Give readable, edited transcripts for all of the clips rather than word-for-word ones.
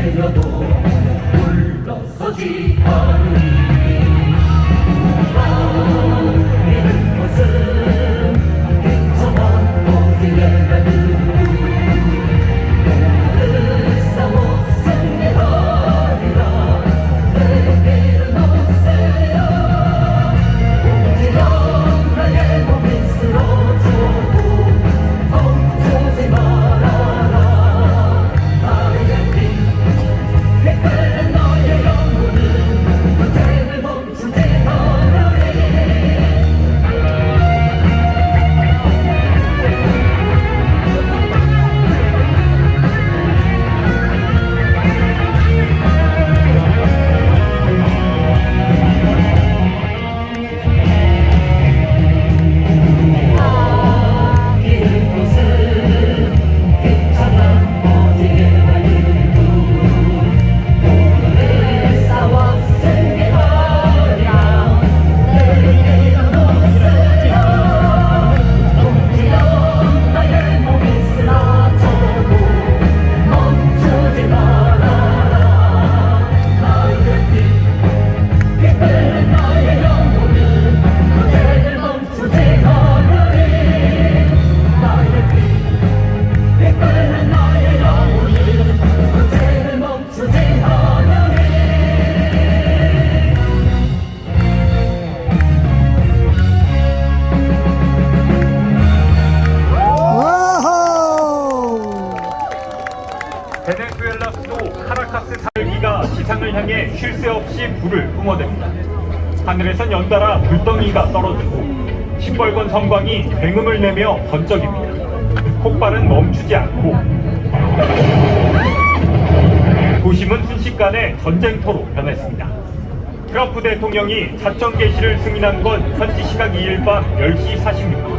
내려도 물러서지 않으리. 믿는 것은 인정한 어디에 가는 오늘 싸워 승리하리라. 내게는 없으려 움직여 나의 몸이 쓰러져도 멈추지 말아라. 나의 빛 빛깔난 너의 영혼은 그대를 멈추지 않으리. 이른 곳은 괜찮은 어디에 가는 오늘을 싸워 승리하리라. 내게는 없으려 움직여 나의 몸이 쓰러져도 멈추지 말아라. 나의 빛 빛깔난 나의 영혼은 그대를 멈추지 않으리. 나의 빛 빛깔난 나의 영혼은 그대를 멈추지 않으리. 베네수엘라 수도 카라카스 살기가 지상을 향해 쉴 새 없이 불을 뿜어댑니다. 하늘에선 연달아 불덩이가 떨어지고 시뻘건 성광이 굉음을 내며 번쩍입니다. 폭발은 멈추지 않고 도심은 순식간에 전쟁터로 변했습니다. 트럼프 대통령이 작전 개시를 승인한 건 현지 시각 2일 밤 10시 46분.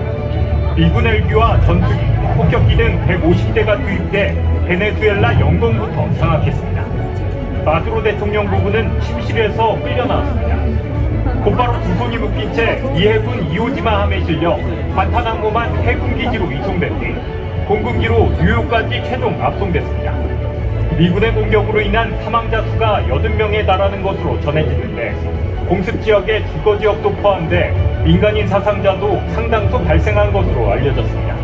미군 헬기와 전투기, 폭격기 등 150대가 투입돼 베네수엘라 영동부터 장악했습니다. 마두로 대통령 부부는 침실에서 끌려나왔습니다. 곧바로 두 손이 묶인 채 이 해군 이오지마 함에 실려 관타나모만 해군기지로 이송된 뒤 공군기로 뉴욕까지 최종 압송됐습니다. 미군의 공격으로 인한 사망자 수가 80명에 달하는 것으로 전해지는데 공습지역의 주거지역도 포함돼 민간인 사상자도 상당수 발생한 것으로 알려졌습니다.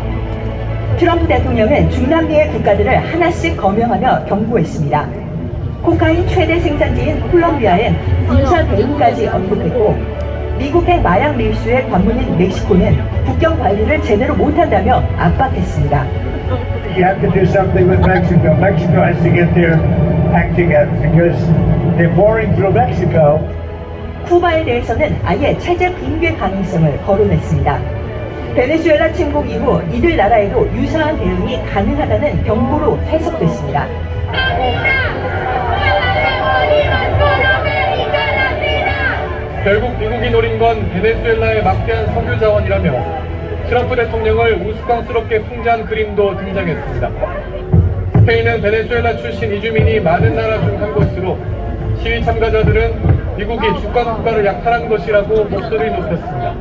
트럼프 대통령은 중남미의 국가들을 하나씩 거명하며 경고했습니다. 코카인 최대 생산지인 콜롬비아엔 군사 대응까지 언급했고 미국의 마약 밀수의 관문인 멕시코는 국경 관리를 제대로 못한다며 압박했습니다. You have to do something with Mexico. Mexico has to get their act together because they're pouring through Mexico. 쿠바에 대해서는 아예 체제 붕괴 가능성을 거론했습니다. 베네수엘라 침공 이후 이들 나라에도 유사한 대응이 가능하다는 경고로 해석됐습니다. 결국 미국이 노린 건 베네수엘라의 막대한 석유 자원이라며 트럼프 대통령을 우스꽝스럽게 풍자한 그림도 등장했습니다. 스페인은 베네수엘라 출신 이주민이 많은 나라 중 한 곳으로 시위 참가자들은 미국이 주권 국가를 약탈한 것이라고 목소리를 높였습니다.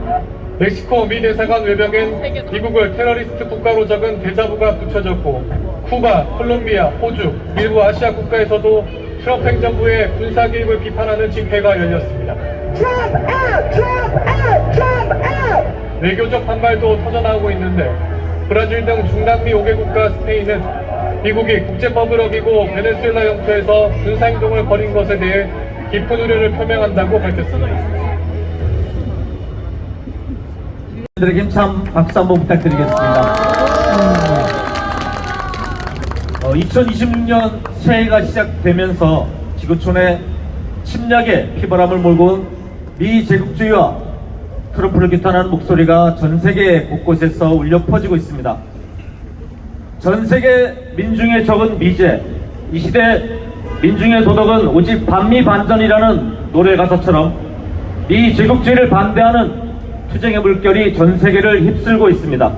멕시코 미 대사관 외벽엔 미국을 테러리스트 국가로 적은 대자보가 붙여졌고 쿠바, 콜롬비아, 호주, 일부 아시아 국가에서도 트럼프 행정부의 군사 개입을 비판하는 집회가 열렸습니다. 외교적 반발도 터져나오고 있는데 브라질 등 중남미 5개 국가 스페인은 미국이 국제법을 어기고 베네수엘라 영토에서 군사행동을 벌인 것에 대해 깊은 우려를 표명한다고 밝혔습니다. 들에겐 참 박수 한번 부탁드리겠습니다. 2026년 새해가 시작되면서 지구촌에 침략의 피바람을 몰고 온 미 제국주의와 트럼프를 규탄하는 목소리가 전 세계 곳곳에서 울려 퍼지고 있습니다. 전 세계 민중의 적은 미제, 이 시대 민중의 도덕은 오직 반미반전이라는 노래 가사처럼 미 제국주의를 반대하는 투쟁의 물결이 전 세계를 휩쓸고 있습니다.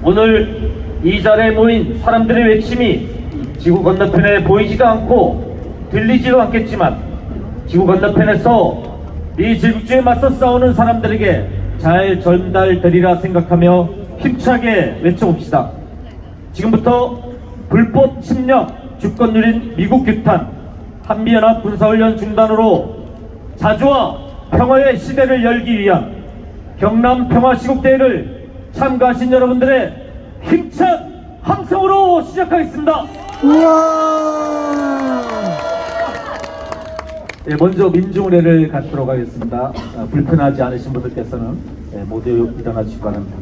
오늘 이 자리에 모인 사람들의 외침이 지구 건너편에 보이지도 않고 들리지도 않겠지만 지구 건너편에서 이 제국주의에 맞서 싸우는 사람들에게 잘 전달되리라 생각하며 힘차게 외쳐봅시다. 지금부터 불법 침략 주권유린 미국 규탄, 한미연합 군사훈련 중단으로 자주와 평화의 시대를 열기 위한 경남 평화시국대회를 참가하신 여러분들의 힘찬 함성으로 시작하겠습니다. 네, 먼저 민중의례를 갖도록 하겠습니다. 불편하지 않으신 분들께서는 모두 일어나 주시기 바랍니다.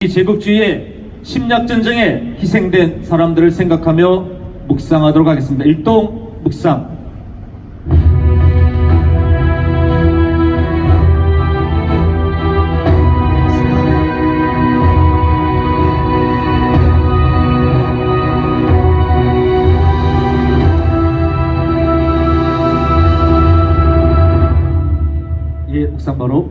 이 제국주의의 심리전쟁에 희생된 사람들을 생각하며 묵상하도록 하겠습니다. 일동 묵상. 예, 묵상 바로.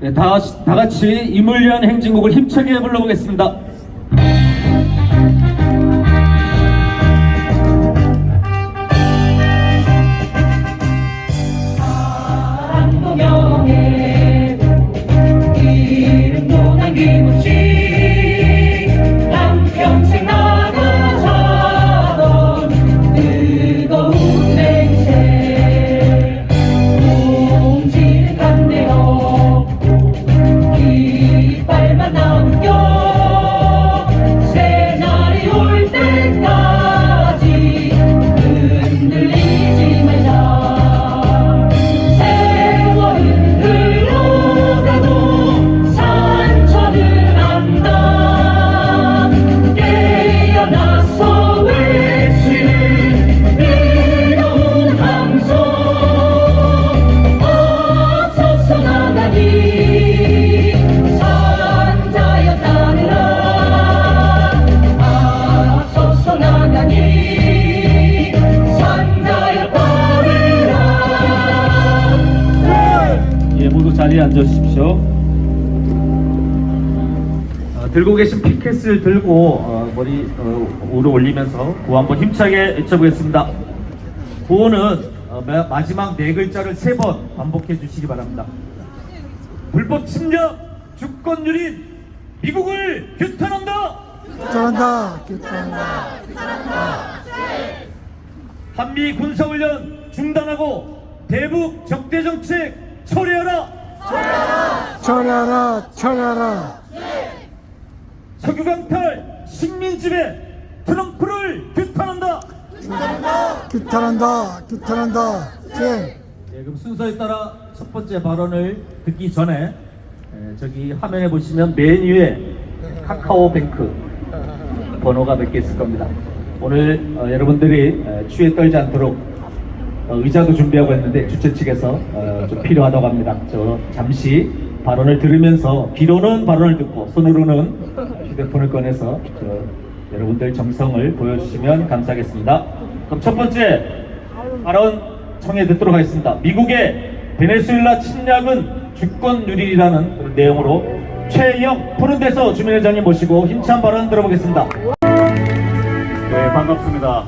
네, 다 같이 임을 위한 행진곡을 힘차게 불러보겠습니다. 사랑도 명예 이름도 남김없이 남평생 나가자던 뜨거운 맹세 동지는 간대요 깃발만 남겨 새날이 올 때까지 흔들리지 말자 세월은 흘러가도 산천은 안다 깨어나서 외치는 뜨거운 함성 앞서서 나가니 산자여 따르라 앞서서 나가니 산자여 따르라 예, 모두 자리에 앉으십시오. 들고 계신 피켓을 들고 머리 위로 올리면서 구호 한번 힘차게 외쳐보겠습니다. 구호는 마지막 네 글자를 3번 반복해 주시기 바랍니다. 불법 침략 주권유린 미국을 규탄한다. 규탄한다. 한미 군사훈련 중단하고 대북 적대 정책 철회하라. 처리하라. 석유강탈 식민지배 트럼프를 규탄한다. 규탄한다. 예, 그럼 순서에 따라 첫 번째 발언을 듣기 전에 저기 화면에 보시면 맨 위에 카카오뱅크 번호가 몇 개 있을 겁니다. 오늘 여러분들이 추위에 떨지 않도록 의자도 준비하고 했는데 주최 측에서 좀 필요하다고 합니다. 저 잠시 발언을 들으면서 귀로는 발언을 듣고 손으로는 휴대폰을 꺼내서 여러분들 정성을 보여주시면 감사하겠습니다. 그럼 첫 번째 발언 청해 듣도록 하겠습니다. 미국의 베네수엘라 침략은 주권유린이라는 그런 내용으로 최영 푸른데서 주민회장님 모시고 힘찬 발언 들어보겠습니다. 네, 반갑습니다.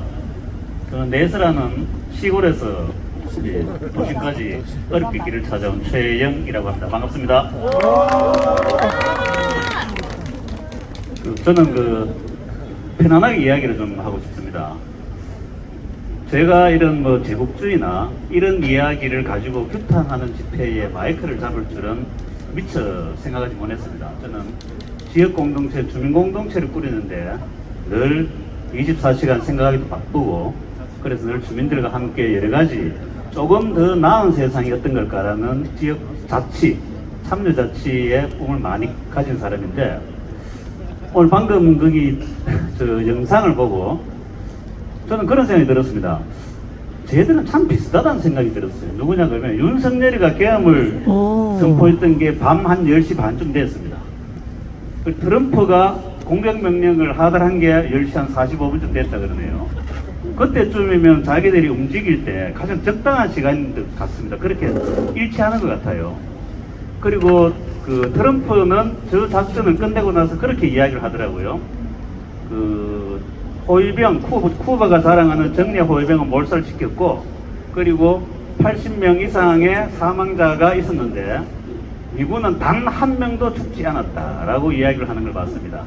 저는 내스라는 시골에서 도심까지 어렵게 길을 찾아온 최영이라고 합니다. 반갑습니다. 저는 편안하게 이야기를 좀 하고 싶습니다. 제가 이런 제국주의나 이런 이야기를 가지고 규탄하는 집회에 마이크를 잡을 줄은 미처 생각하지 못했습니다. 저는 지역공동체, 주민공동체를 꾸리는데 늘 24시간 생각하기도 바쁘고 그래서 늘 주민들과 함께 여러가지 조금 더 나은 세상이 어떤 걸까라는 지역 자치, 참여자치의 꿈을 많이 가진 사람인데 오늘 방금 거기 영상을 보고 저는 그런 생각이 들었습니다. 쟤들은 참 비슷하다는 생각이 들었어요. 누구냐 그러면 윤석열이가 계엄을 선포했던 게 밤 한 10시 반쯤 됐습니다. 트럼프가 공격명령을 하달한 게 10시 한 45분쯤 됐다 그러네요. 그때쯤이면 자기들이 움직일 때 가장 적당한 시간인 것 같습니다. 그렇게 일치하는 것 같아요. 그리고 트럼프는 저 작전을 끝내고 나서 그렇게 이야기를 하더라고요. 호위병, 쿠바가 자랑하는 정례 호위병은 몰살시켰고, 그리고 80명 이상의 사망자가 있었는데, 미군은 단 한 명도 죽지 않았다라고 이야기를 하는 걸 봤습니다.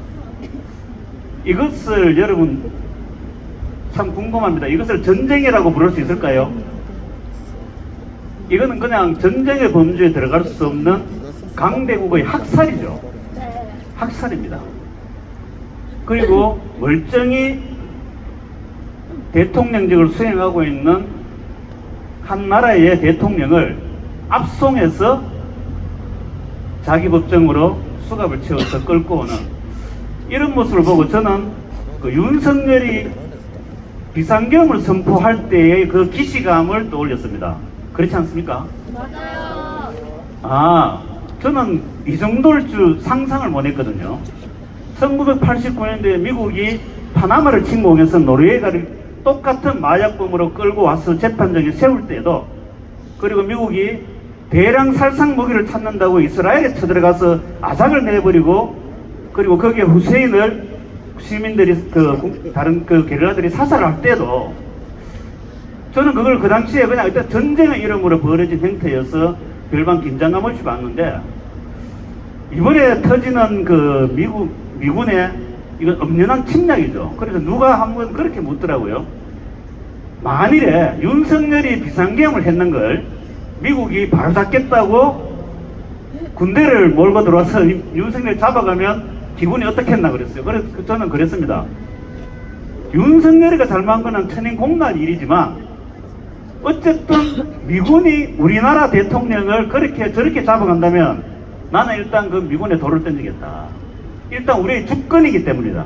이것을 여러분 참 궁금합니다. 이것을 전쟁이라고 부를 수 있을까요? 이거는 그냥 전쟁의 범주에 들어갈 수 없는 강대국의 학살이죠. 학살입니다. 그리고 멀쩡히 대통령직을 수행하고 있는 한 나라의 대통령을 압송해서 자기 법정으로 수갑을 채워서 끌고 오는 이런 모습을 보고 저는 그 윤석열이 비상계엄을 선포할 때의 그 기시감을 떠올렸습니다. 그렇지 않습니까? 맞아요. 저는 이 정도일 줄 상상을 못 했거든요. 1989년도에 미국이 파나마를 침공해서 노르웨이가를 똑같은 마약범으로 끌고 와서 재판정에 세울 때도, 그리고 미국이 대량 살상 무기를 찾는다고 이스라엘에 쳐들어가서 아작을 내버리고, 그리고 거기에 후세인을 시민들이 다른 게릴라들이 사살할 때도 저는 그걸 그 당시에 그냥 일단 전쟁의 이름으로 벌어진 행태여서 별반 긴장감 없이 봤는데, 이번에 터지는 그 미군의 이건 엄연한 침략이죠. 그래서 누가 한번 그렇게 묻더라고요. 만일에 윤석열이 비상계엄을 했는 걸 미국이 바로잡겠다고 군대를 몰고 들어와서 윤석열 잡아가면 기분이 어떻겠나 그랬어요. 그래서 저는 그랬습니다. 윤석열이가 잘못한 거는 천인공날 일이지만 어쨌든 미군이 우리나라 대통령을 그렇게 저렇게 잡아간다면 나는 일단 그 미군에 돌을 던지겠다. 일단 우리의 주권이기 때문이다.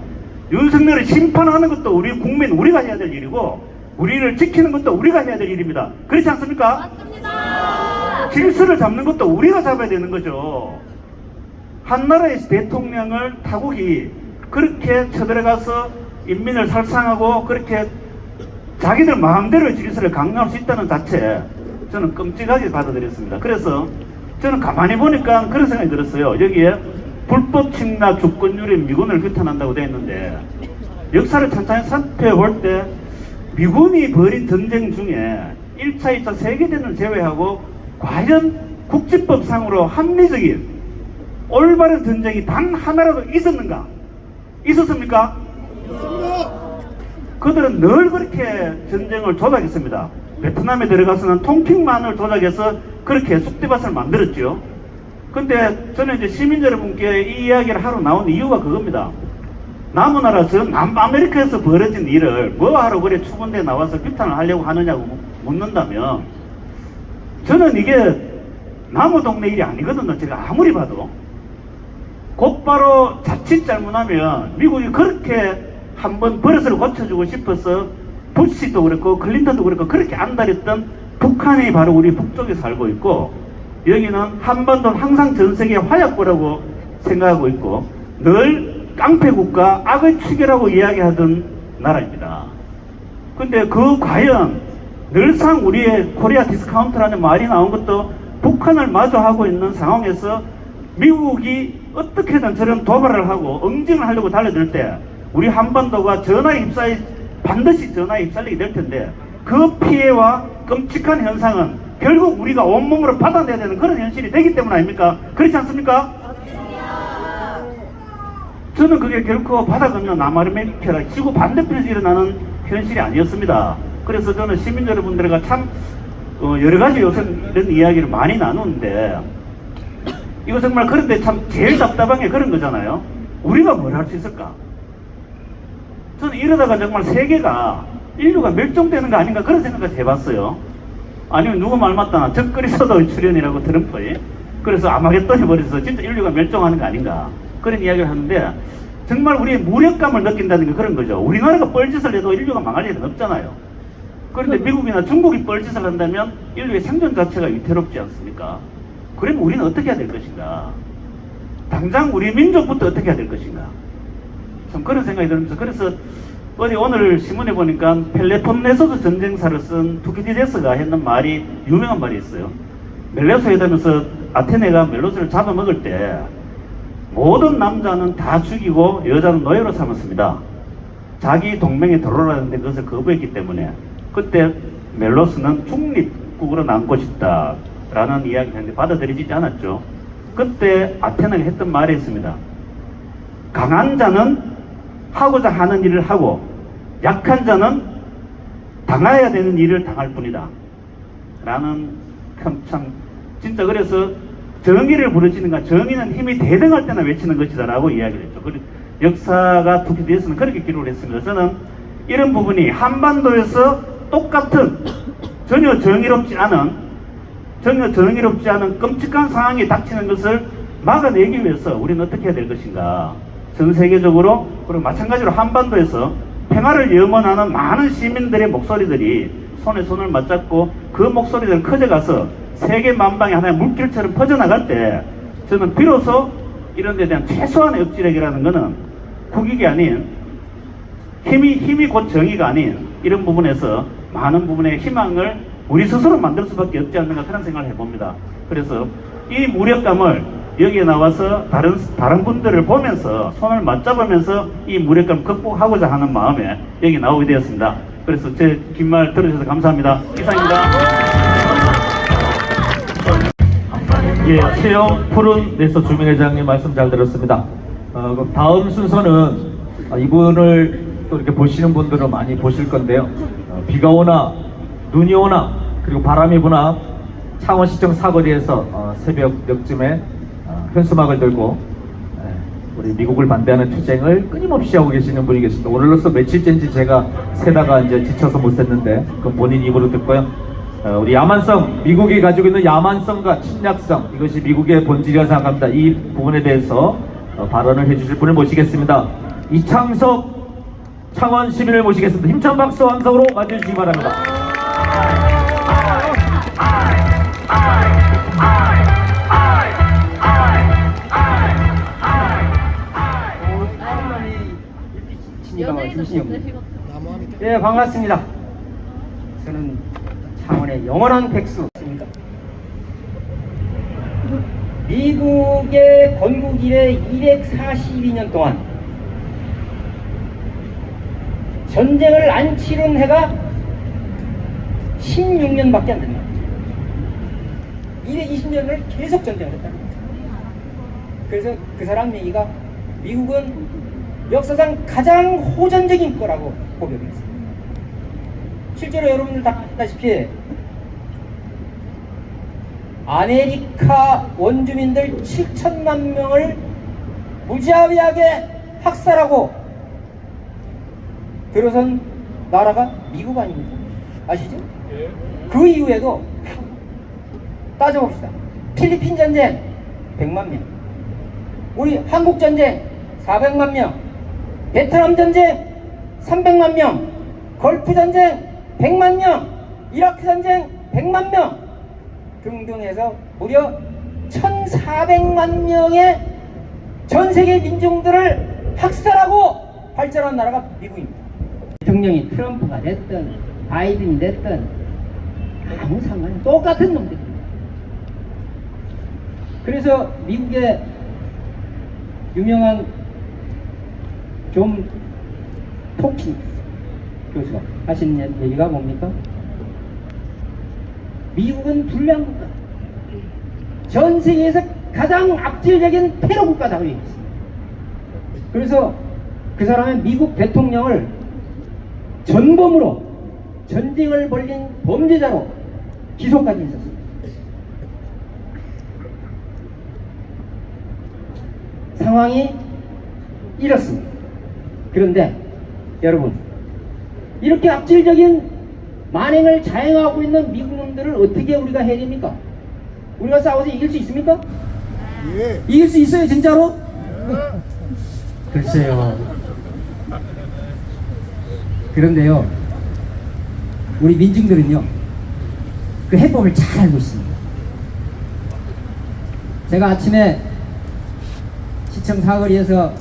윤석열을 심판하는 것도 우리 국민 우리가 해야 될 일이고 우리를 지키는 것도 우리가 해야 될 일입니다. 그렇지 않습니까? 맞습니다. 질서를 잡는 것도 우리가 잡아야 되는 거죠. 한 나라의 대통령을 타국이 그렇게 쳐들어가서 인민을 살상하고 그렇게 자기들 마음대로 질서를 강요할 수 있다는 자체 저는 끔찍하게 받아들였습니다. 그래서 저는 가만히 보니까 그런 생각이 들었어요. 여기에 불법 침략 주권유리 미군을 규탄한다고 되어 있는데 역사를 천천히 살펴볼 때 미군이 벌인 전쟁 중에 1차, 2차 세계대전을 제외하고 과연 국제법상으로 합리적인 올바른 전쟁이 단 하나라도 있었는가? 있었습니까? 그들은 늘 그렇게 전쟁을 조작했습니다. 베트남에 들어가서는 통킹만을 조작해서 그렇게 쑥대밭을 만들었죠. 근데 저는 이제 시민 여러분께 이 이야기를 하러 나온 이유가 그겁니다. 남은나라 저 남아메리카에서 벌어진 일을 뭐하러 그래 추분대에 나와서 규탄을 하려고 하느냐고 묻는다면 저는 이게 남의 동네 일이 아니거든요. 제가 아무리 봐도 곧바로 자칫 잘못하면 미국이 그렇게 한번 버릇을 고쳐주고 싶어서 부시도 그렇고 클린턴도 그렇고 그렇게 안달했던 북한이 바로 우리 북쪽에 살고 있고 여기는 한반도는 항상 전 세계 화약고라고 생각하고 있고 늘 깡패국가 악의 축이라고 이야기하던 나라입니다. 근데 그 과연 늘상 우리의 코리아 디스카운트라는 말이 나온 것도 북한을 마주하고 있는 상황에서 미국이 어떻게든 저런 도발을 하고 응징을 하려고 달려들 때 우리 한반도가 반드시 전화에 휩쓸리게 될 텐데 그 피해와 끔찍한 현상은 결국 우리가 온몸으로 받아내야 되는 그런 현실이 되기 때문 아닙니까? 그렇지 않습니까? 저는 그게 결코 바다 건너 남아메리카라 지구 반대편에서 일어나는 현실이 아니었습니다. 그래서 저는 시민 여러분들과 참 여러 가지 요새 이런 이야기를 많이 나누는데 이거 정말 그런데 참 제일 답답한 게 그런 거잖아요. 우리가 뭘 할 수 있을까? 저는 이러다가 정말 세계가 인류가 멸종되는 거 아닌가 그런 생각을 해봤어요. 아니면 누구 말 맞다나 적그리스도의 출현이라고 트럼프에 그래서 아마겟돈이 벌어져서 진짜 인류가 멸종하는 거 아닌가 그런 이야기를 하는데 정말 우리의 무력감을 느낀다는 게 그런 거죠. 우리나라가 뻘짓을 해도 인류가 망할 일은 없잖아요. 그런데 미국이나 중국이 뻘짓을 한다면 인류의 생존 자체가 위태롭지 않습니까? 그러면 우리는 어떻게 해야 될 것인가? 당장 우리 민족부터 어떻게 해야 될 것인가? 참 그런 생각이 들면서 그래서 어디 오늘 신문에 보니까 펠레폰네소스 전쟁사를 쓴 투키디데스가 했는 말이 유명한 말이 있어요. 멜로스 회담에서 아테네가 멜로스를 잡아먹을 때 모든 남자는 다 죽이고 여자는 노예로 삼았습니다. 자기 동맹에 들어오라는데 그것을 거부했기 때문에 그때 멜로스는 중립국으로 남고 싶다 라는 이야기를 했는데 받아들이지 않았죠. 그때 아테네가 했던 말이 있습니다. 강한 자는 하고자 하는 일을 하고 약한 자는 당해야 되는 일을 당할 뿐이다 라는 참 진짜 그래서 정의를 부르짖는 건 정의는 힘이 대등할 때나 외치는 것이다 라고 이야기를 했죠. 그리고 역사가 투기돼서는 그렇게 기록을 했습니다. 저는 이런 부분이 한반도에서 똑같은 전혀 정의롭지 않은 끔찍한 상황이 닥치는 것을 막아내기 위해서 우리는 어떻게 해야 될 것인가. 전 세계적으로 그리고 마찬가지로 한반도에서 평화를 염원하는 많은 시민들의 목소리들이 손에 손을 맞잡고 그 목소리들은 커져가서 세계 만방에 하나의 물결처럼 퍼져나갈 때 저는 비로소 이런 데 대한 최소한의 억지력이라는 것은 국익이 아닌 힘이 곧 정의가 아닌 이런 부분에서 많은 부분의 희망을 우리 스스로 만들 수밖에 없지 않는가 그런 생각을 해봅니다. 그래서 이 무력감을 여기에 나와서 다른 분들을 보면서 손을 맞잡으면서 이 무력감을 극복하고자 하는 마음에 여기 나오게 되었습니다. 그래서 제 긴 말 들어주셔서 감사합니다. 이상입니다. 예, 최영 푸른 네서 주민회장님 말씀 잘 들었습니다. 그럼 다음 순서는 이분을 또 이렇게 보시는 분들은 많이 보실 건데요. 비가 오나 눈이 오나 그리고 바람이 부나 창원시청 사거리에서 새벽 몇쯤에 현수막을 들고 우리 미국을 반대하는 투쟁을 끊임없이 하고 계시는 분이 계십니다. 오늘로써 며칠째인지 제가 세다가 이제 지쳐서 못 셌는데 그건 본인 입으로 듣고요. 우리 야만성, 미국이 가지고 있는 야만성과 침략성, 이것이 미국의 본질이라 생각합니다. 이 부분에 대해서 발언을 해주실 분을 모시겠습니다. 이창석 창원 시민을 모시겠습니다. 힘찬 박수 함성으로 맞이해주시기 바랍니다. 예, 반갑습니다. 저는 창원의 영원한 백수입니다. 미국의 건국 이래 242년 동안 전쟁을 안 치른 해가 16년밖에 안 됩니다. 220년을 계속 전쟁을 했다는 거죠. 그래서 그 사람 얘기가 미국은 역사상 가장 호전적인 거라고 고백했습니다. 실제로 여러분들 다 아시다시피 아메리카 원주민들 7천만 명을 무자비하게 학살하고 들어선 나라가 미국 아닙니까? 아시죠? 그 이후에도 따져봅시다. 필리핀 전쟁 100만 명, 우리 한국 전쟁 400만 명, 베트남 전쟁 300만 명, 걸프 전쟁 100만 명, 이라크 전쟁 100만 명 등등 해서 무려 1400만 명의 전 세계 민중들을 학살하고 발전한 나라가 미국입니다. 대통령이 트럼프가 됐든 바이든이 됐든 아무 상관이 없어요. 똑같은 놈들입니다. 그래서 미국의 유명한 존 홉킨스 교수가 하시는 얘기가 뭡니까? 미국은 불량 국가, 전 세계에서 가장 악질적인 테러 국가다 그랬습니다. 그래서 그 사람은 미국 대통령을 전범으로 전쟁을 벌린 범죄자로 기소까지 했었습니다. 상황이 이렇습니다. 그런데 여러분, 이렇게 악질적인 만행을 자행하고 있는 미국 놈들을 어떻게 우리가 해야 됩니까? 우리가 싸워서 이길 수 있습니까? 예. 이길 수 있어요, 진짜로? 글쎄요. 그런데요, 우리 민중들은요, 그 해법을 잘 알고 있습니다. 제가 아침에 시청 사거리에서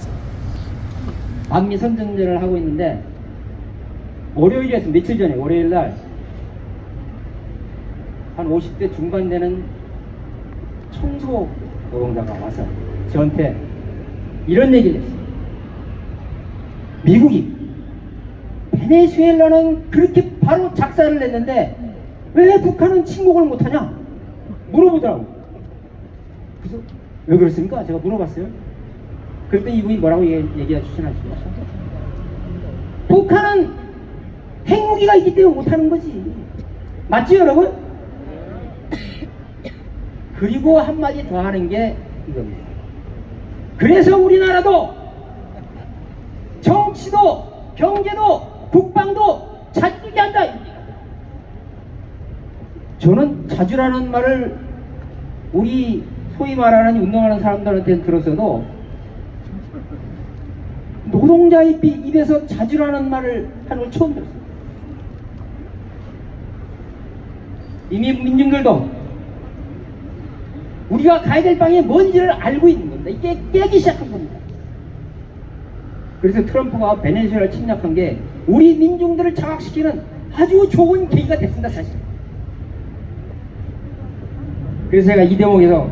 반미 선전전을 하고 있는데, 월요일이었어요. 며칠 전에 월요일날 한 50대 중반 되는 청소 노동자가 와서 저한테 이런 얘기를 했어요. 미국이 베네수엘라는 그렇게 바로 작사를 냈는데 왜 북한은 침공을 못하냐 물어보더라고. 그래서 왜 그렇습니까? 제가 물어봤어요. 그랬더니 이분이 뭐라고 얘기해 주시나 싶어요. 북한은 핵무기가 있기 때문에 못하는 거지. 맞죠 여러분? 그리고 한마디 더 하는 게 이겁니다. 그래서 우리나라도 정치도 경제도 국방도 자주게 한다. 저는 자주라는 말을 우리 소위 말하는 운동하는 사람들한테 들었어도 노동자 입에서 자주라는 말을 하는 걸 처음 들었어요. 이미 민중들도 우리가 가야 될 방이 뭔지를 알고 있는 겁니다. 이게 깨기 시작한 겁니다. 그래서 트럼프가 베네수엘라를 침략한 게 우리 민중들을 장악시키는 아주 좋은 계기가 됐습니다, 사실. 그래서 제가 이 대목에서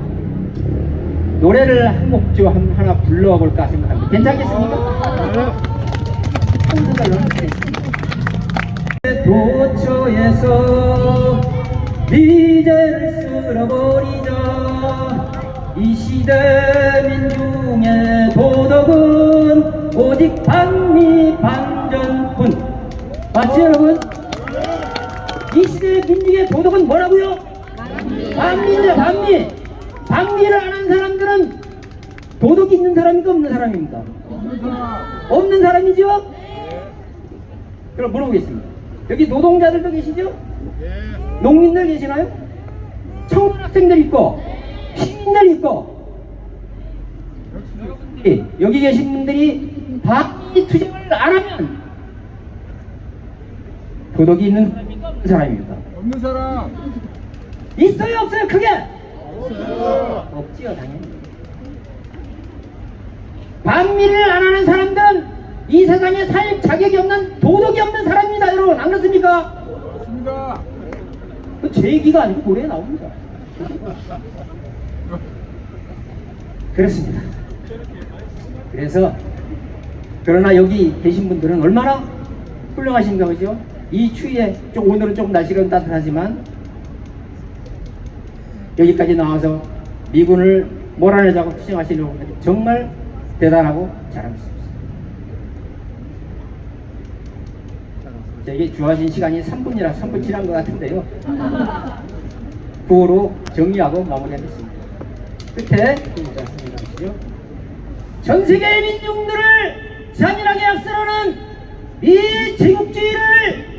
노래를 한 곡 좀 하나 불러볼까 생각합니다. 괜찮겠습니까? 도처에서 미제를 쓸어버리자. 이 시대 민중의 도덕은 오직 반미 반전뿐. 맞지 여러분? 이 시대 민중의 도덕은 뭐라고요? 반미입니다. 반미. 반미를 아는 사람들은 도덕이 있는 사람입니까? 없는 사람입니까? 없는 사람이죠? 그럼 물어보겠습니다. 여기 노동자들도 계시죠? 농민들 계시나요? 청년학생들 있고 시민들 있고 여기 계신 분들이 반미 투쟁을 안 하면 도덕이 있는 사람입니까? 없는 사람입니까? 없는 사람. 있어요 없어요? 그게? 없지요 당연히. 반미를 안 하는 사람들은 이 세상에 살 자격이 없는 도덕이 없는 사람입니다 여러분. 안 그렇습니까? 맞습니다. 제 얘기가 아니고 노래에 나옵니다. 그렇습니다. 그래서 그러나 여기 계신 분들은 얼마나 훌륭하신가 보죠? 이 추위에 오늘은 조금 날씨가 따뜻하지만 여기까지 나와서 미군을 몰아내자고 투쟁하시려고 합니다. 정말 대단하고 잘하셨습니다. 이게 주어진 시간이 3분이라 3분 지난 것 같은데요. 구호로 정리하고 마무리하겠습니다. 끝에 전 세계의 민중들을 잔인하게 악설하는 이 제국주의를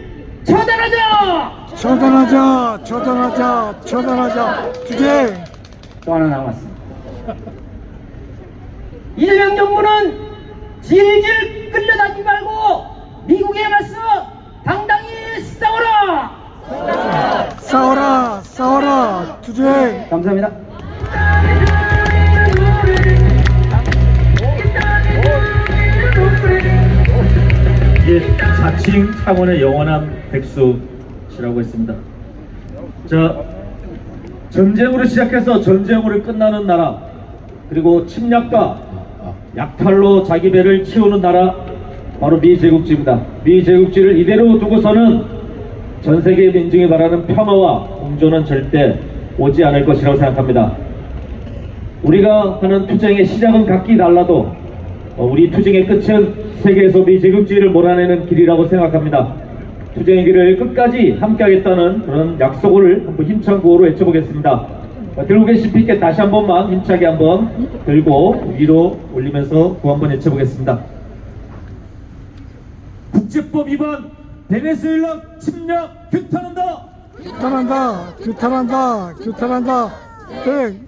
처단하자! 처단하자, 처단하자, 처단하자. 투쟁. 또 하나 남았습니다. 이재명 정부는 질질 끌려다니지 말고 미국에 맞서 당당히 싸워라! 싸워라, 싸워라. 투쟁. 감사합니다. 이게 자칭 창원의 영원한 백수시라고 했습니다. 자, 전쟁으로 시작해서 전쟁으로 끝나는 나라, 그리고 침략과 약탈로 자기 배를 채우는 나라, 바로 미제국주의입니다. 미제국주의를 이대로 두고서는 전 세계 민중이 바라는 평화와 공존은 절대 오지 않을 것이라고 생각합니다. 우리가 하는 투쟁의 시작은 각기 달라도 우리 투쟁의 끝은 세계에서 미제국주의를 몰아내는 길이라고 생각합니다. 투쟁의 길을 끝까지 함께하겠다는 그런 약속을 한번 힘찬 구호로 외쳐보겠습니다. 들고 계신 피켓 다시 한 번만 힘차게 한번 들고 위로 올리면서 구호 한번 외쳐보겠습니다. 국제법 위반 베네수엘라 침략 규탄한다. 규탄한다, 규탄한다, 규탄한다. 투쟁.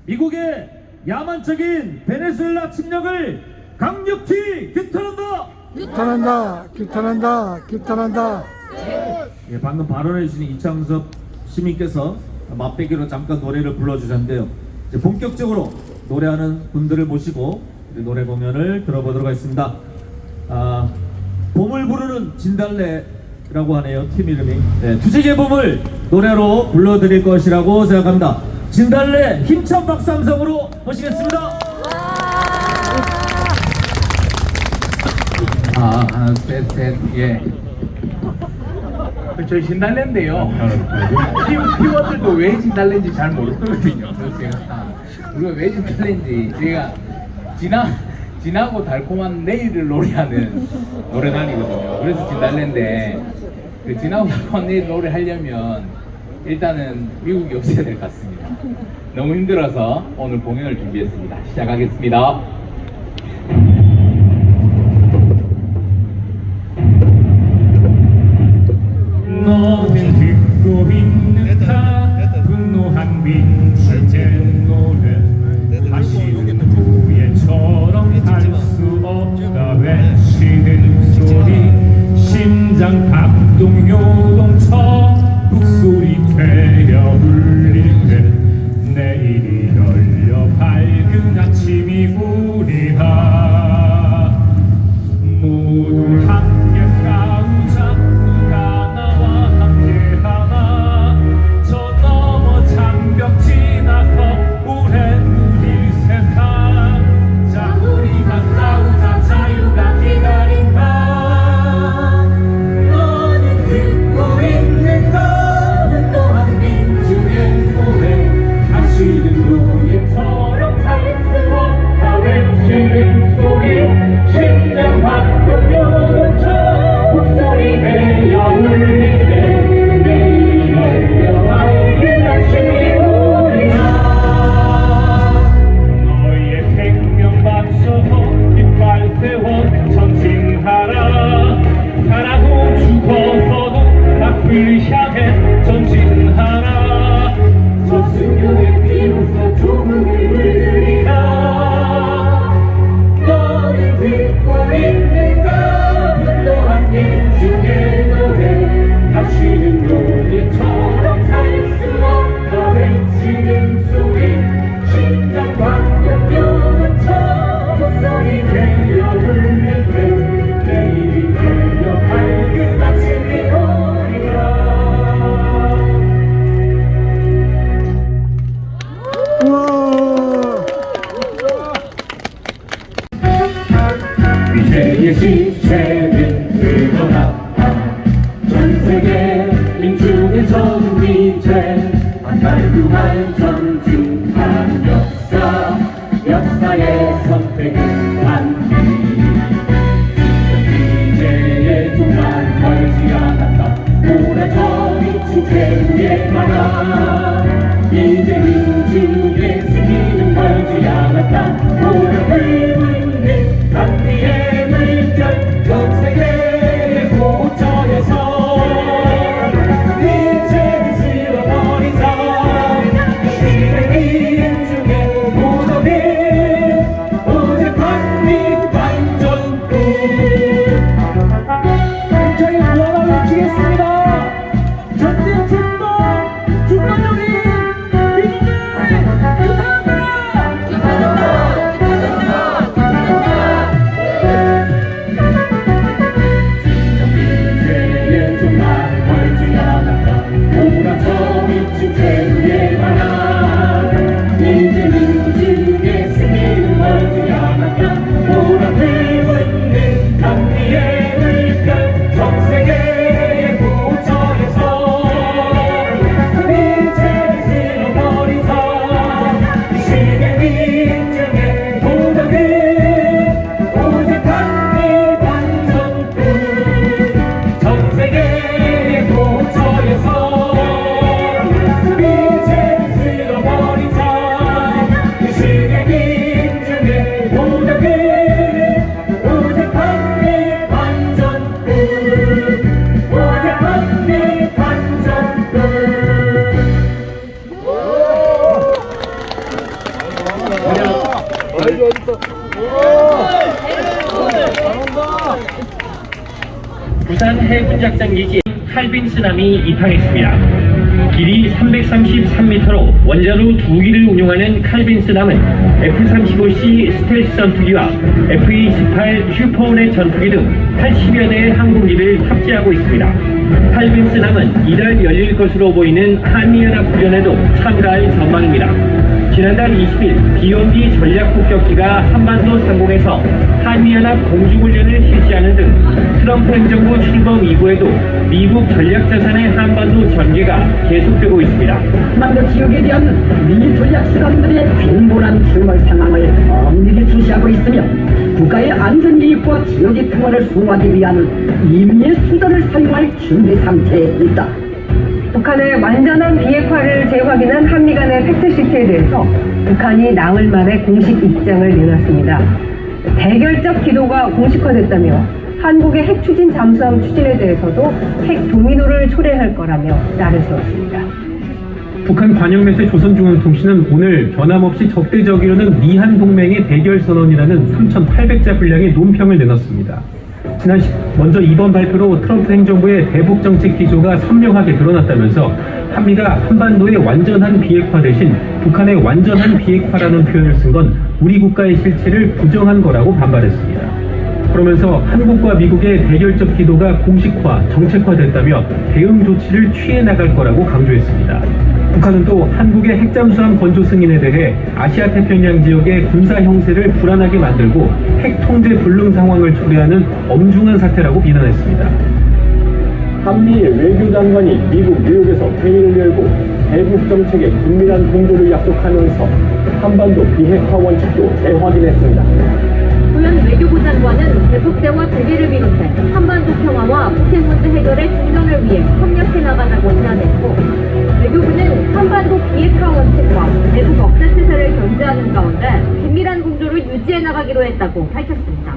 미국의 야만적인 베네수엘라 침략을 강력히 규탄한다. 규탄한다, 규탄한다, 규탄한다. 예, 방금 발언해 주신 이창섭 시민께서 맛배기로 잠깐 노래를 불러주셨는데요. 이제 본격적으로 노래하는 분들을 모시고 노래 공연을 들어보도록 하겠습니다. 봄을 부르는 진달래라고 하네요. 팀 이름이. 네, 투쟁의 봄을 노래로 불러드릴 것이라고 생각합니다. 진달래 힘찬 박수 함성으로 모시겠습니다. 하나, 셋, 예. 저희 진달래인데요. 피워들도 왜 진달래인지 잘 모르거든요. 그래서 제가 우리가 왜 진달래인지 제가 진하고 달콤한 내일을 노래하는 노래단이거든요. 그래서 진달래인데 그 지나오다 내일 노래 하려면 일단은 미국이 없어야 될 것 같습니다. 너무 힘들어서 오늘 공연을 준비했습니다. 시작하겠습니다. 너는 듣고 있는가 분노한 민주의 노래 다시는 후예처럼 살 수 없다 외치는 소리 심장 박동 요동쳐 북소리 되어 울릴 때 내일이 열려 밝은 아침이 우리가 모두 함께 싸우자 누가 나와 함께하나 저 너머 장벽 지나서 오래 누릴 세상 자 우리가 싸우자 자유가 기다린다 너는 듣고 있는가 분노한 민주의 노래 다시는 노예처럼 살 수 없다 외치는 소리 심장 박동 요동쳐 목소리 내어 울릴 때 내일이 열려 밝은 아침이 오리라 너의 생명 바쳐서 깃발 세워 전진하라 살아도 죽어서도 앞을 향해 전진하라 저승연의 비로소 조문을 울리라 너를 듣고 있는가 분노한 민중의 노래 다시는 노예처럼 살 수 없다 외치는 소리 심장 박동 요동쳐 목소리 내어 울릴 때 내일이 열려 밝은 아침이 오리라 우와. 미제의 시체는 드러났다 전세계 민중의 전미제 깔끔한 전진한 역사 역사의 선택은 단기 미제의 두만 멀지 않았다 오래전이 주제에 가라 이제 민중의 승리는 멀지 않았다 오래 붉은 단비의 물결 전 세계의 고처에서 이제는 쓸어버리자 시대의 민중의 무덤이 오직 반미 반전국 저희 구하라 외치겠습니다 전쟁 출동 중간요리 민중의 미제의 두만 멀지 않았다 오랑처럼 미친 제루에 가라 이제 민중의 승리는 멀지 않았다 오랑을 웃는 단비의 물결 전 세계의 고처에서 이제는 쓸어버리자 이 시대 민중의 도덕은 오직 단비 반전국 전 세계의 고처에서 이제는 쓸어버리자 이 시대 민중의 도덕은 오직 단비 반전국 오직 단비 반전국 부산 해군작전 기지에 칼빈 쓰나미 입항했습니다. 길이 333m로 원자로 2기를 운용하는 칼빈 쓰남은 F-35C 스텔스 전투기와 F-28 슈퍼호넷 전투기 등 80여 대의 항공기를 탑재하고 있습니다. 칼빈 쓰남은 이달 열릴 것으로 보이는 한미연합훈련에도 참가할 전망입니다. 지난달 20일 비욘디 전략폭격기가 한반도 상공에서 한미연합 공중훈련을 실시하는 등 트럼프 행정부 출범 이후에도 미국 전략자산의 한반도 전개가 계속되고 있습니다. 한반도 지역에 대한 미 전략 수단들의 빈곤한 출몰 상황을 엄밀히 주시하고 있으며 국가의 안전 이익과 지역의 평화를 수호하기 위한 임의의 수단을 사용할 준비 상태에 있다. 북한의 완전한 비핵화를 재확인한 한미 간의 팩트시트에 대해서 북한이 나흘 만에 공식 입장을 내놨습니다. 대결적 기도가 공식화됐다며 한국의 핵 추진 잠수함 추진에 대해서도 핵 도미노를 초래할 거라며 나를 세웠습니다. 북한 관영매체 조선중앙통신은 오늘 변함없이 적대적이려는 미한 동맹의 대결 선언이라는 3,800자 분량의 논평을 내놨습니다. 먼저 이번 발표로 트럼프 행정부의 대북 정책 기조가 선명하게 드러났다면서 한미가 한반도의 완전한 비핵화 대신 북한의 완전한 비핵화라는 표현을 쓴 건 우리 국가의 실체를 부정한 거라고 반발했습니다. 그러면서 한국과 미국의 대결적 기도가 공식화, 정책화됐다며 대응 조치를 취해 나갈 거라고 강조했습니다. 북한은 또 한국의 핵잠수함 건조 승인에 대해 아시아 태평양 지역의 군사 형세를 불안하게 만들고 핵 통제 불능 상황을 초래하는 엄중한 사태라고 비난했습니다. 한미 외교장관이 미국 뉴욕에서 회의를 열고 대북 정책의 긴밀한 공조를 약속하면서 한반도 비핵화 원칙도 재확인했습니다. 조현 외교부 장관은 대북 대화 재개를 비롯해 한반도 평화와 북핵 문제 해결의 중전을 위해 협력해 나가자고 제안했고, 외교부는 한반도 비핵화 원칙과 대북 억제 태세를 견제하는 가운데 긴밀한 공조를 유지해 나가기로 했다고 밝혔습니다.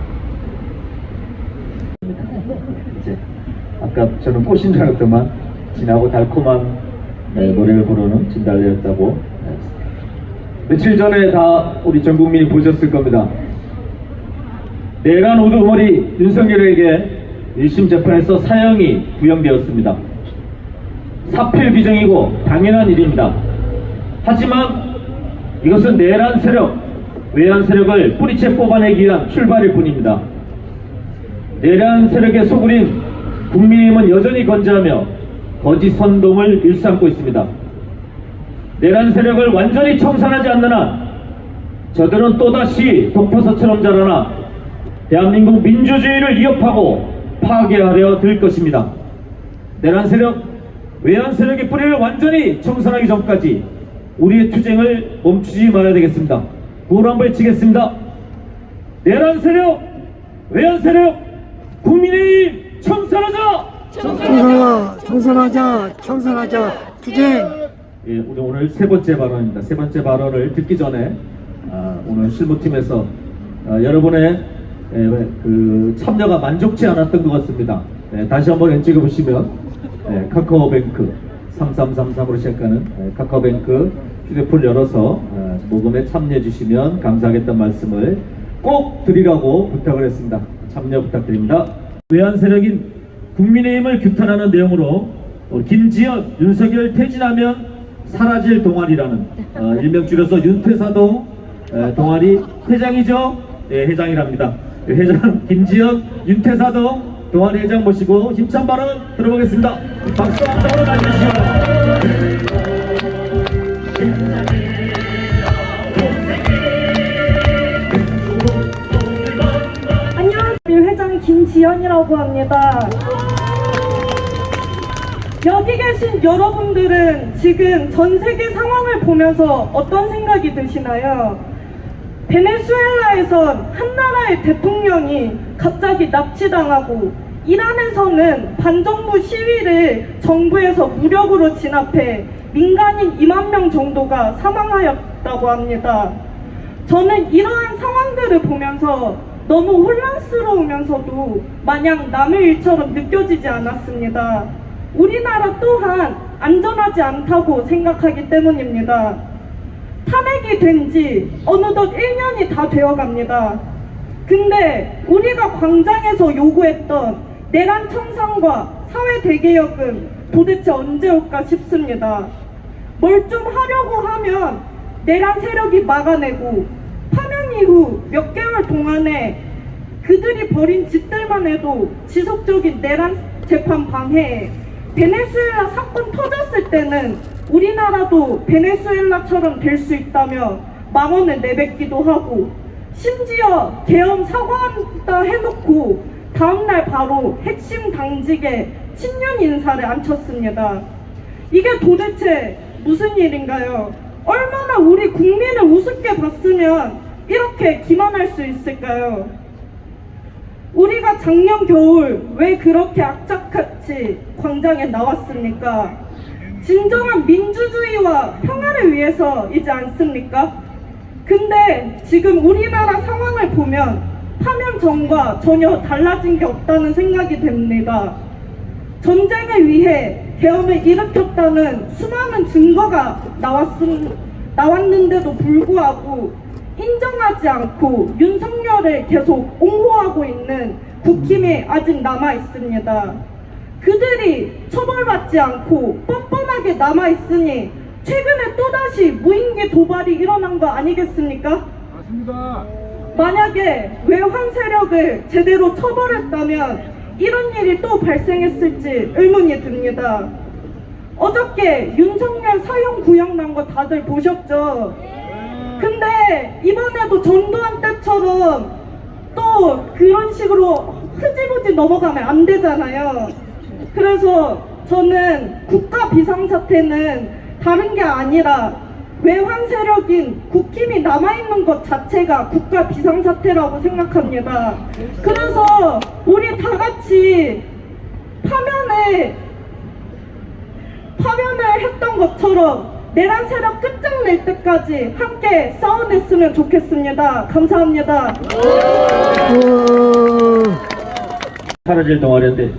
아까 저는 꽃인 줄 알았더만 진하고 달콤한 노래를 부르는 진달래였다고. 며칠 전에 다 우리 전 국민이 보셨을 겁니다. 내란 우두머리 윤석열에게 1심 재판에서 사형이 구형되었습니다. 사필 규정이고 당연한 일입니다. 하지만 이것은 내란 세력, 외환 세력을 뿌리채 뽑아내기 위한 출발일 뿐입니다. 내란 세력의 소굴인 국민의힘은 여전히 건재하며 거짓 선동을 일삼고 있습니다. 내란 세력을 완전히 청산하지 않는 한 저들은 또다시 독버섯처럼 자라나 대한민국 민주주의를 위협하고 파괴하려 들 것입니다. 내란 세력, 외환 세력의 뿌리를 완전히 청산하기 전까지 우리의 투쟁을 멈추지 말아야 되겠습니다. 구호를 한번 외치겠습니다. 내란 세력, 외환 세력, 국민의힘 청산하자! 청산하자! 청산하자! 청산하자! 투쟁! 예, 우리 오늘 세 번째 발언입니다. 세 번째 발언을 듣기 전에 오늘 실무팀에서 여러분의 그 참여가 만족치 않았던 것 같습니다. 다시 한번 왼쪽에 보시면 카카오뱅크 3333으로 시작하는 카카오뱅크 휴대폰 열어서 모금에 참여해 주시면 감사하겠다는 말씀을 꼭 드리라고 부탁을 했습니다. 참여 부탁드립니다. 외환 세력인 국민의힘을 규탄하는 내용으로 김지현, 윤석열 퇴진하면 사라질 동아리라는 일명 줄여서 윤퇴사동 동아리 회장이죠? 네, 회장이랍니다. 회장 김지현, 윤퇴사동 동아리 회장 모시고 힘찬 발언 들어보겠습니다. 박수 한 번으로 맞으시죠. 안녕하세요. 회장 김지연이라고 합니다. 여기 계신 여러분들은 지금 전 세계 상황을 보면서 어떤 생각이 드시나요? 베네수엘라에선 한 나라의 대통령이 갑자기 납치당하고 이란에서는 반정부 시위를 정부에서 무력으로 진압해 민간인 2만 명 정도가 사망하였다고 합니다. 저는 이러한 상황들을 보면서 너무 혼란스러우면서도 마냥 남의 일처럼 느껴지지 않았습니다. 우리나라 또한 안전하지 않다고 생각하기 때문입니다. 탄핵이 된 지 어느덧 1년이 다 되어갑니다. 근데 우리가 광장에서 요구했던 내란 청산과 사회 대개혁은 도대체 언제 올까 싶습니다. 뭘 좀 하려고 하면 내란 세력이 막아내고 파면 이후 몇 개월 동안에 그들이 벌인 짓들만 해도 지속적인 내란 재판 방해에 베네수엘라 사건 터졌을 때는 우리나라도 베네수엘라처럼 될 수 있다며 망언을 내뱉기도 하고 심지어 계엄 사과한다 해놓고 다음날 바로 핵심 당직에 친윤 인사를 앉혔습니다. 이게 도대체 무슨 일인가요? 얼마나 우리 국민을 우습게 봤으면 이렇게 기만할 수 있을까요? 우리가 작년 겨울 왜 그렇게 악착같이 광장에 나왔습니까? 진정한 민주주의와 평화를 위해서이지 않습니까? 근데 지금 우리나라 상황을 보면 파면 전과 전혀 달라진 게 없다는 생각이 듭니다. 전쟁을 위해 계엄을 일으켰다는 수많은 증거가 나왔는데도 불구하고 인정하지 않고 윤석열을 계속 옹호하고 있는 국힘이 아직 남아 있습니다. 그들이 처벌받지 않고 뻔뻔하게 남아 있으니 최근에 또다시 무인기 도발이 일어난 거 아니겠습니까? 맞습니다. 만약에 외환 세력을 제대로 처벌했다면 이런 일이 또 발생했을지 의문이 듭니다. 어저께 윤석열 사형 구형 난 거 다들 보셨죠? 근데 이번에도 전두환 때처럼 또 그런 식으로 흐지부지 넘어가면 안 되잖아요. 그래서 저는 국가 비상사태는 다른 게 아니라 외환 세력인 국힘이 남아있는 것 자체가 국가 비상사태라고 생각합니다. 그래서 우리 다 같이 파면을 했던 것처럼 내란 세력 끝장낼 때까지 함께 싸워냈으면 좋겠습니다. 감사합니다. 사라질 동아리인데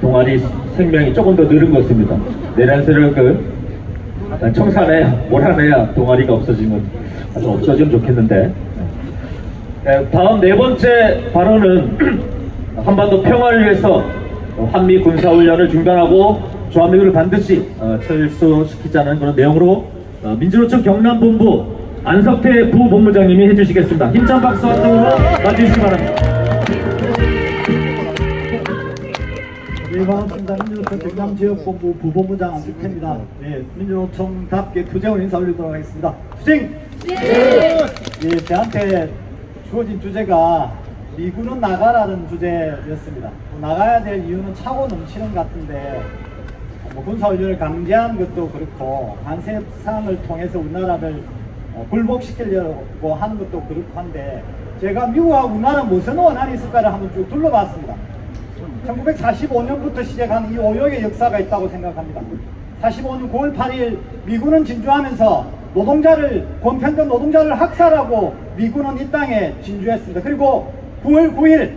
동아리 생명이 조금 더 늘은 것 같습니다. 내란 세력을 청산해야 몰아내야 동아리가 없어지면 아주 없어지면 좋겠는데 다음 네 번째 발언은 한반도 평화를 위해서 한미 군사훈련을 중단하고 주한미군을 반드시 철수시키자는 그런 내용으로 민주노총 경남본부 안석태 부본부장님이 해주시겠습니다. 힘찬 박수 한 통으로 맞이해주시기 바랍니다. 네, 반갑습니다. 민주노총 경남지역본부 부본부장 안석태입니다. 네, 민주노총답게 투쟁을 인사 올리도록 하겠습니다. 투쟁! 네, 저한테 주어진 주제가 미군은 나가라는 주제였습니다. 나가야 될 이유는 차고 넘치는 것 같은데 군사훈련을 강제한 것도 그렇고 관세상을 통해서 우리나라를 굴복시키려고 하는 것도 그렇고 한데 제가 미국하고 우리나라 무슨 원한이 있을까를 한번 쭉 둘러봤습니다. 1945년부터 시작한 이 오역의 역사가 있다고 생각합니다. 45년 9월 8일 미군은 진주하면서 권편적 노동자를 학살하고 미군은 이 땅에 진주했습니다. 그리고 9월 9일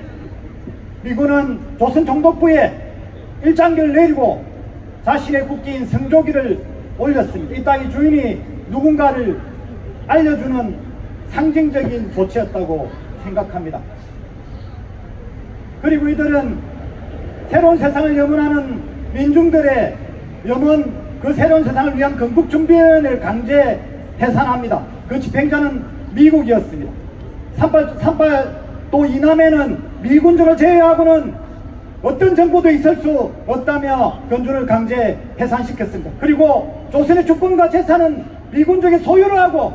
미군은 조선 총독부에 일장기를 내리고 자신의 국기인 성조기를 올렸습니다. 이 땅의 주인이 누군가를 알려주는 상징적인 조치였다고 생각합니다. 그리고 이들은 새로운 세상을 염원하는 민중들의 염원, 그 새로운 세상을 위한 건국준비위원회를 강제 해산합니다. 그 집행자는 미국이었습니다. 38도 이남에는 미군주를 제외하고는 어떤 정보도 있을 수 없다며 건주를 강제 해산시켰습니다. 그리고 조선의 주권과 재산은 미군족의 소유로 하고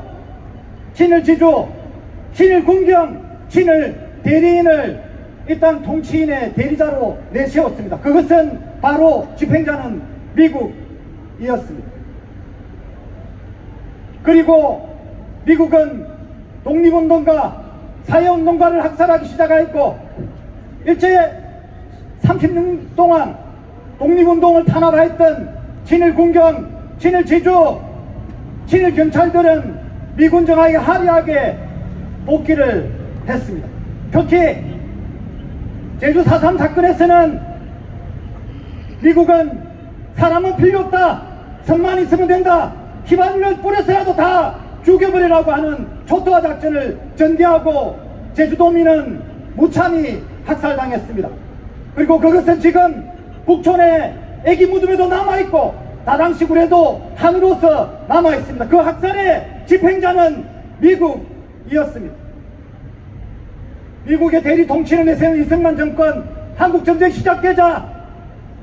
친일 지주, 친일 군경, 친일 대리인을 이 땅 통치인의 대리자로 내세웠습니다. 그것은 바로 집행자는 미국이었습니다. 그리고 미국은 독립운동가, 사회운동가를 학살하기 시작하였고 일제 30년 동안 독립운동을 탄압하였던 친일 군경, 친일 지주, 친일 경찰들은 미군 정하에 합의하게 복귀를 했습니다. 특히 제주 4.3 사건에서는 미국은 사람은 필요 없다, 선만 있으면 된다, 휘발유를 뿌려서라도 다 죽여버리라고 하는 초토화 작전을 전개하고 제주도민은 무참히 학살당했습니다. 그리고 그것은 지금 북촌의 애기 무덤에도 남아있고 다당시굴에도 한으로서 남아있습니다. 그 학살의 집행자는 미국이었습니다. 미국의 대리 통치를 내세운 이승만 정권, 한국전쟁 시작되자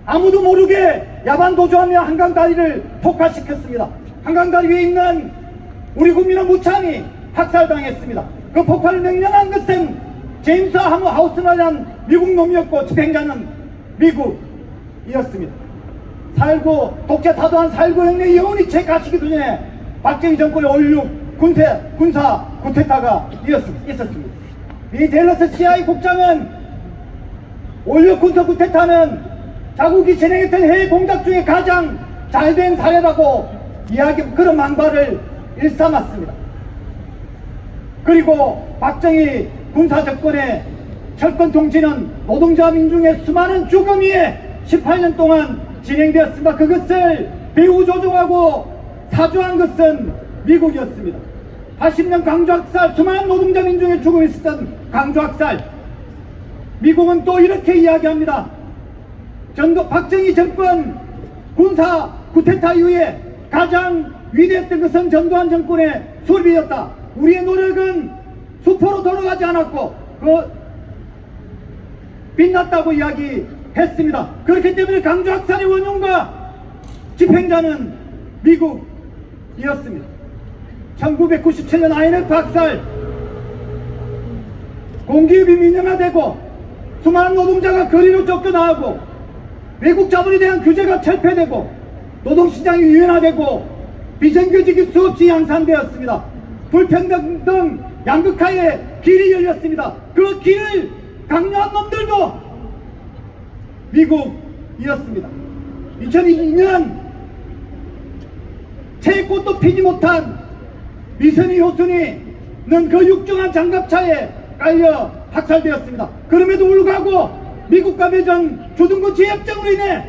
아무도 모르게 야반 도주하며 한강다리를 폭파시켰습니다. 한강다리 위에 있는 우리 국민의 무참히 학살당했습니다. 그 폭발을 명령한 것은 제임스 하우스너라는 미국 놈이었고 집행자는 미국이었습니다. 독재 타도한 4.19 혁명이 영원히 채가시기 전에 박정희 정권의 5.16 군사 쿠데타가 있었습니다. 이 델러스 CIA 국장은 5.16 군사 쿠데타는 자국이 진행했던 해외 공작 중에 가장 잘된 사례라고 그런 망발을 일삼았습니다. 그리고 박정희 군사 정권의 철권 통치는 노동자 민중의 수많은 죽음 위에 18년 동안 진행되었습니다. 그것을 배후 조종하고 사주한 것은 미국이었습니다. 80년 강조학살, 수많은 노동자 민중의 죽음이 있었던 강조학살. 미국은 또 이렇게 이야기합니다. 박정희 정권 군사 쿠데타 이후에 가장 위대했던 것은 전두환 정권의 수립이었다. 우리의 노력은 수포로 돌아가지 않았고 빛났다고 이야기했습니다. 그렇기 때문에 강조학살의 원흉과 집행자는 미국이었습니다. 1997년 IMF 학살, 공기업이 민영화되고 수많은 노동자가 거리로 쫓겨나가고 외국 자본에 대한 규제가 철폐되고 노동시장이 유연화되고 비정규직이 수없이 양산되었습니다. 불평등 등 양극화의 길이 열렸습니다. 그 길을 강요한 놈들도 미국이었습니다. 2002년 채꽃도 피지 못한 미선희 효순이는 그 육중한 장갑차에 깔려 학살되었습니다. 그럼에도 불구하고 미국과 맺은 주둔구 재협정으로 인해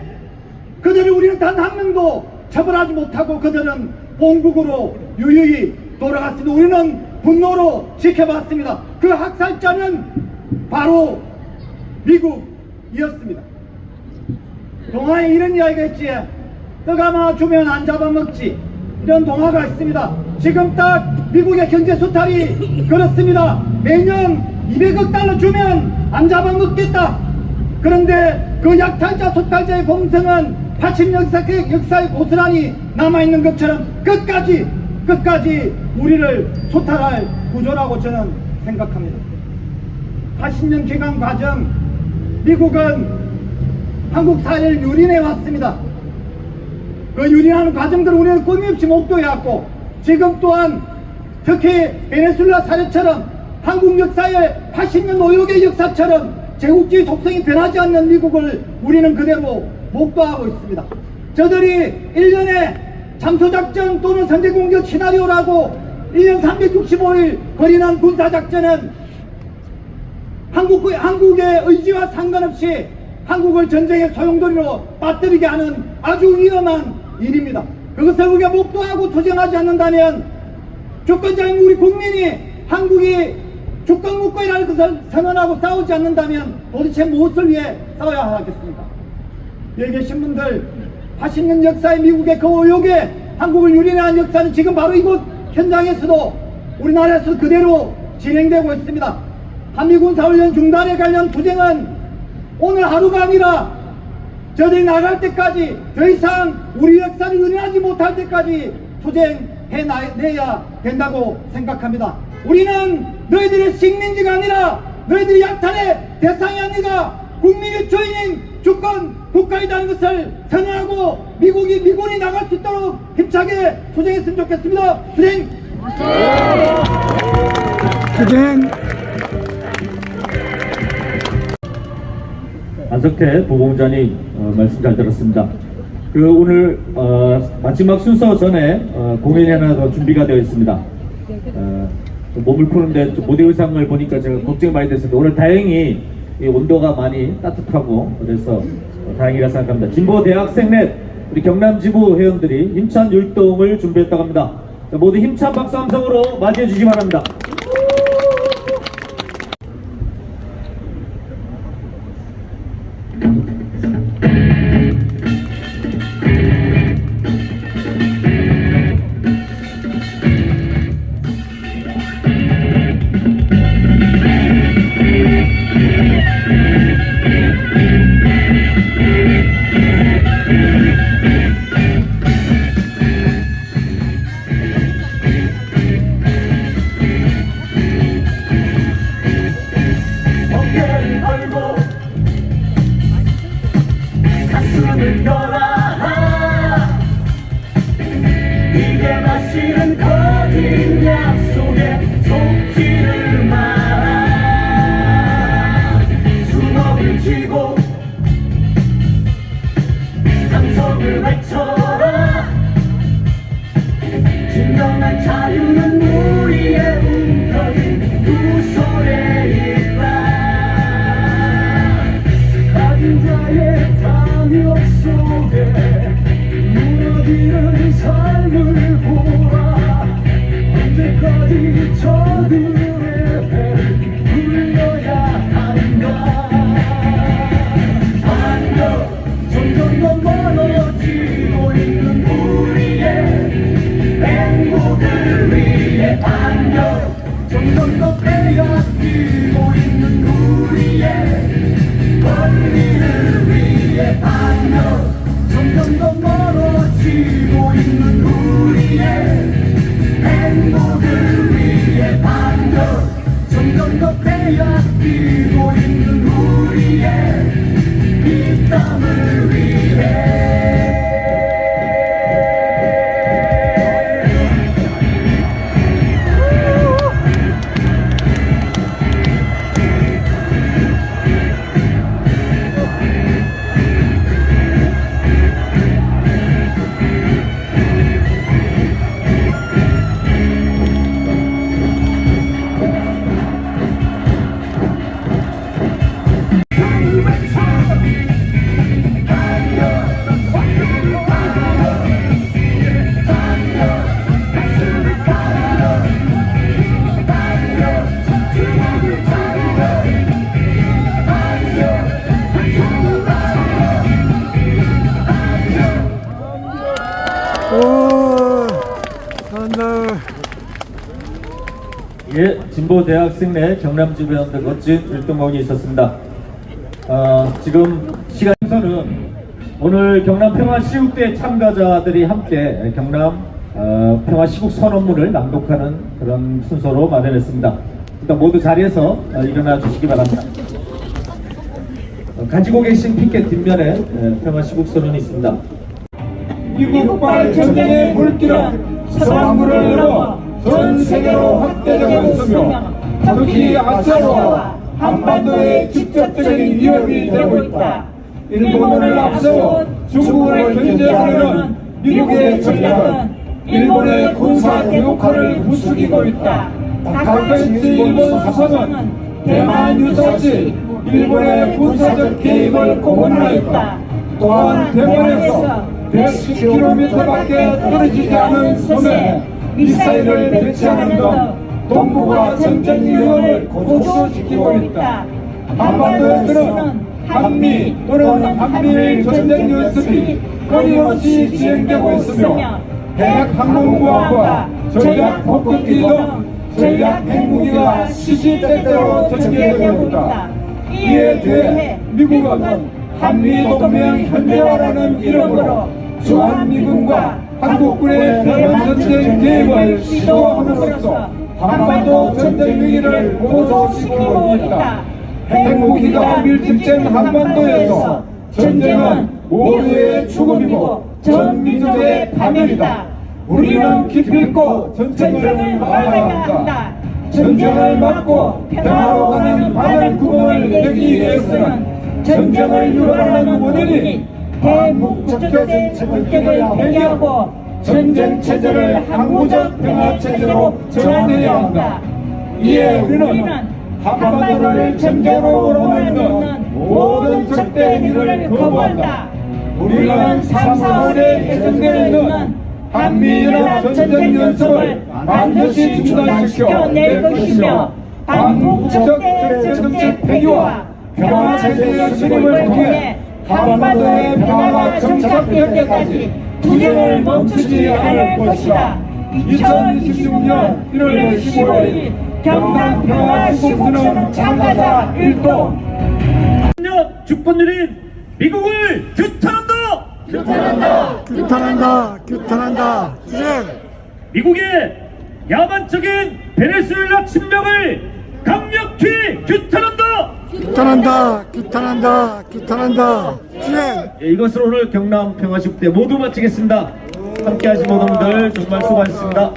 그들을 우리는 단 한 명도 처벌하지 못하고 그들은 본국으로 유유히 돌아갔습니다. 우리는 분노로 지켜봤습니다. 그 학살자는 바로 미국이었습니다. 동화에 이런 이야기가 있지. 떡 하나 주면 안 잡아먹지. 이런 동화가 있습니다. 지금 딱 미국의 경제 수탈이 그렇습니다. 매년 200억 달러 주면 안 잡아먹겠다. 그런데 그 약탈자 수탈자의 공성은 80년 역사에 고스란히 남아있는 것처럼 끝까지 우리를 수탈할 구조라고 저는 생각합니다. 80년 기간 과정 미국은 한국 사회를 유린해 왔습니다. 그 유린하는 과정들을 우리는 끊임없이 목도해왔고 지금 또한 특히 베네수엘라 사례처럼 한국 역사의 80년 노역의 역사처럼 제국주의 속성이 변하지 않는 미국을 우리는 그대로 목도하고 있습니다. 저들이 1년에 잠수작전 또는 선제공격 시나리오라고 1년 365일 벌이는 군사작전은 한국의 의지와 상관없이 한국을 전쟁의 소용돌이로 빠뜨리게 하는 아주 위험한 일입니다. 그것을 우리가 목도하고 투쟁하지 않는다면 주권자인 우리 국민이 한국이 주권국가라는 것을 선언하고 싸우지 않는다면 도대체 무엇을 위해 싸워야 하겠습니까? 여기 계신 분들 80년 역사의 미국의 그 의혹에 한국을 유린한 역사는 지금 바로 이곳 현장에서도 우리나라에서 그대로 진행되고 있습니다. 한미군사훈련 중단에 관련 투쟁은 오늘 하루가 아니라 저들이 나갈 때까지 더 이상 우리 역사를 유린하지 못할 때까지 투쟁해내야 된다고 생각합니다. 우리는 너희들의 식민지가 아니라 너희들의 약탈의 대상이 아니라 국민의 주인인 주권 국가이라는 것을 선언하고 미군이 나갈 수 있도록 힘차게 투쟁했으면 좋겠습니다. 투쟁! 투쟁! 안석태 부공장님 말씀 잘 들었습니다. 오늘 마지막 순서 전에 공연이 하나 더 준비가 되어 있습니다. 좀 몸을 푸는데 좀 무대 의상을 보니까 제가 걱정이 많이 됐습니다. 오늘 다행히 이 온도가 많이 따뜻하고 그래서 다행이라 생각합니다. 진보 대학생넷 우리 경남지부 회원들이 힘찬 율동을 준비했다고 합니다. 모두 힘찬 박수 함성으로 맞이해 주시기 바랍니다. 이제 다시는 거짓 약속에 속지를 마라. 주먹을 쥐고 함성을 외쳐라. 진정한 자유는 우리의 움켜쥔 두 손에 있다. 각자의 탐욕 속에 무너지는 삶을 보라. 언제까지 저들의 배를 굴려야 하는가. 안녕 점점 더 멀어지고 있는 우리의 행복을 위해. 안녕 점점 더 빼앗기고 있는 우리의 권리를 위해. 안녕 점점 더 멀어지고 있는 우리의 행복을 위해. 안녕 점점 더 빼앗기고 있는 우리의 땀을 위해. 예, 진보 대학생 내 경남 주변의 멋진 율동공이 있었습니다. 지금 시간에서는 오늘 경남 평화시국대 참가자들이 함께 경남 평화시국 선언문을 낭독하는 그런 순서로 마련했습니다. 일단 모두 자리에서 일어나 주시기 바랍니다. 가지고 계신 피켓 뒷면에 평화시국 선언이 있습니다. 미국과의 전쟁의 물길은 서방부를 넘어 전 세계로 확대되고 있으며 특히 아시아와 한반도의 직접적인 위협이 되고 있다. 일본을 앞세워 중국을 견제하려는 미국의 전략은 일본의 군사 대국화를 부추기고 있다. 다카이치 일본 수상은 대만 유사시 일본의 군사적 개입을 공언하였다. 또한 대만에서 110km밖에 떨어지지 않은 섬에 미사일을 배치하는 등 동북아 전쟁 위험을 고조시키고 있다. 한반도에서는 한미 또는 한미일 전쟁 연습이 끊임없이 진행되고 있으며 핵 항공모함과 전략 폭격기 등 전략 핵무기가 시시때때로 전개되고 있다. 이에 대해 미국은 한미 동맹 현대화라는 이름으로 주한미군과 한국군의 대만 전쟁 개입을 시도함으로써 한반도 전쟁 위기를 고조시키고 있다. 핵무기가 밀집된 한반도에서 전쟁은 모두의 죽음이고 전 민족의 파멸이다. 우리는 기필코 전쟁을 막아야 한다. 전쟁을 막고 평화로 가는 바늘구멍을 내기 위해서는 전쟁을 유발하는 원인이 대북적인 정책을 폐기하고 전쟁 체제를 항구적 평화 체제로 전환해야 한다. 이에 우리는 한반도를 전쟁으로 넘어오는 모든 적대 행위를 거부한다. 우리는 3, 4월에 예정되어 있는 한미연합 전쟁 연습을 반드시 중단시켜낼 것이며 반북적 정책 폐기와 평화 체제의 수립을 통해 한반도의 평화가 정착될 때까지 투쟁을 멈추지 않을 것이다. 2026년 1월 15일 경남 평화시국선언 참가자 1동 주권유린 미국을 규탄한다! 규탄한다! 규탄한다! 규탄한다! 투쟁! 미국의 야만적인 베네수엘라 침략을 강력히 규탄한다! 규탄한다! 규탄한다! 규탄한다! 투쟁! 이것으로 오늘 경남 평화시국대 모두 마치겠습니다. 함께 하신 모든 분들 정말 수고하셨습니다.